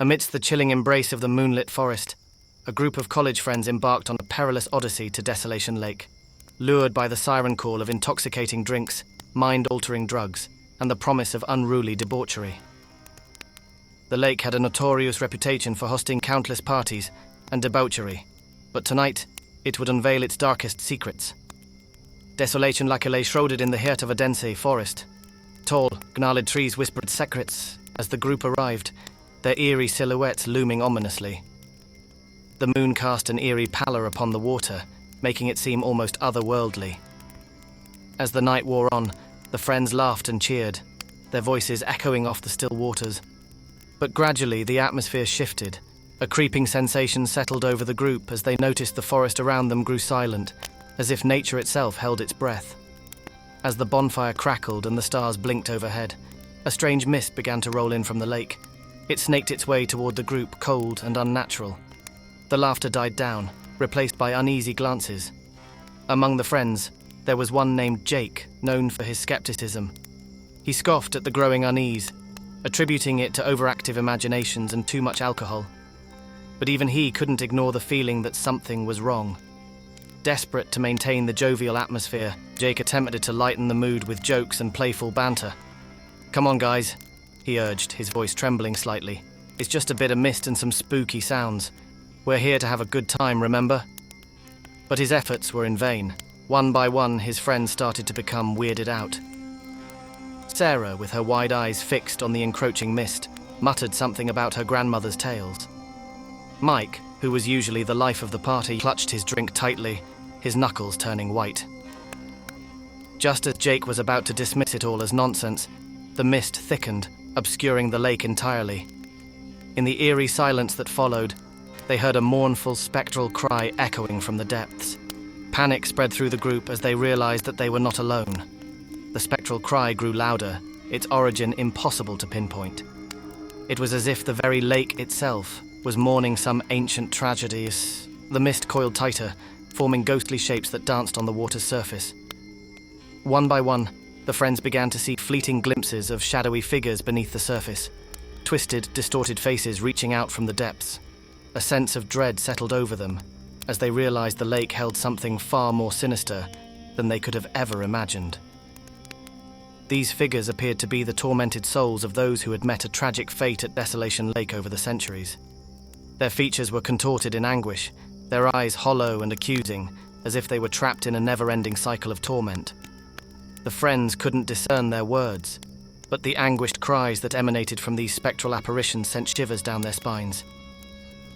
Amidst the chilling embrace of the moonlit forest, a group of college friends embarked on a perilous odyssey to Desolation Lake, lured by the siren call of intoxicating drinks, mind-altering drugs, and the promise of unruly debauchery. The lake had a notorious reputation for hosting countless parties and debauchery, but tonight it would unveil its darkest secrets. Desolation Lake lay shrouded in the heart of a dense forest. Tall, gnarled trees whispered secrets as the group arrived, their eerie silhouettes looming ominously. The moon cast an eerie pallor upon the water, making it seem almost otherworldly. As the night wore on, the friends laughed and cheered, their voices echoing off the still waters. But gradually the atmosphere shifted. A creeping sensation settled over the group as they noticed the forest around them grew silent, as if nature itself held its breath. As the bonfire crackled and the stars blinked overhead, a strange mist began to roll in from the lake. It snaked its way toward the group, cold and unnatural. The laughter died down, replaced by uneasy glances. Among the friends, there was one named Jake, known for his skepticism. He scoffed at the growing unease, attributing it to overactive imaginations and too much alcohol. But even he couldn't ignore the feeling that something was wrong. Desperate to maintain the jovial atmosphere, Jake attempted to lighten the mood with jokes and playful banter. "Come on, guys," he urged, his voice trembling slightly. "It's just a bit of mist and some spooky sounds. We're here to have a good time, remember?" But his efforts were in vain. One by one, his friends started to become weirded out. Sarah, with her wide eyes fixed on the encroaching mist, muttered something about her grandmother's tales. Mike, who was usually the life of the party, clutched his drink tightly, his knuckles turning white. Just as Jake was about to dismiss it all as nonsense, the mist thickened, obscuring the lake entirely. In the eerie silence that followed, they heard a mournful, spectral cry echoing from the depths. Panic spread through the group as they realized that they were not alone. The spectral cry grew louder, its origin impossible to pinpoint. It was as if the very lake itself was mourning some ancient tragedy. The mist coiled tighter, forming ghostly shapes that danced on the water's surface. One by one, the friends began to see fleeting glimpses of shadowy figures beneath the surface, twisted, distorted faces reaching out from the depths. A sense of dread settled over them as they realized the lake held something far more sinister than they could have ever imagined. These figures appeared to be the tormented souls of those who had met a tragic fate at Desolation Lake over the centuries. Their features were contorted in anguish, their eyes hollow and accusing, as if they were trapped in a never-ending cycle of torment. The friends couldn't discern their words, but the anguished cries that emanated from these spectral apparitions sent shivers down their spines.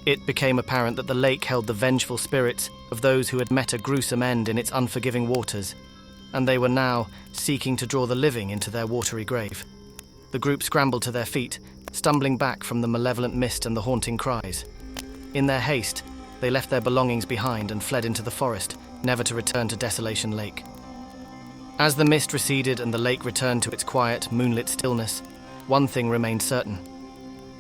It became apparent that the lake held the vengeful spirits of those who had met a gruesome end in its unforgiving waters, and they were now seeking to draw the living into their watery grave. The group scrambled to their feet, stumbling back from the malevolent mist and the haunting cries. In their haste, they left their belongings behind and fled into the forest, never to return to Desolation Lake. As the mist receded and the lake returned to its quiet, moonlit stillness, one thing remained certain.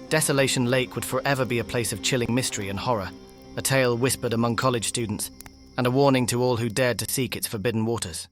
Desolation Lake would forever be a place of chilling mystery and horror, a tale whispered among college students, and a warning to all who dared to seek its forbidden waters.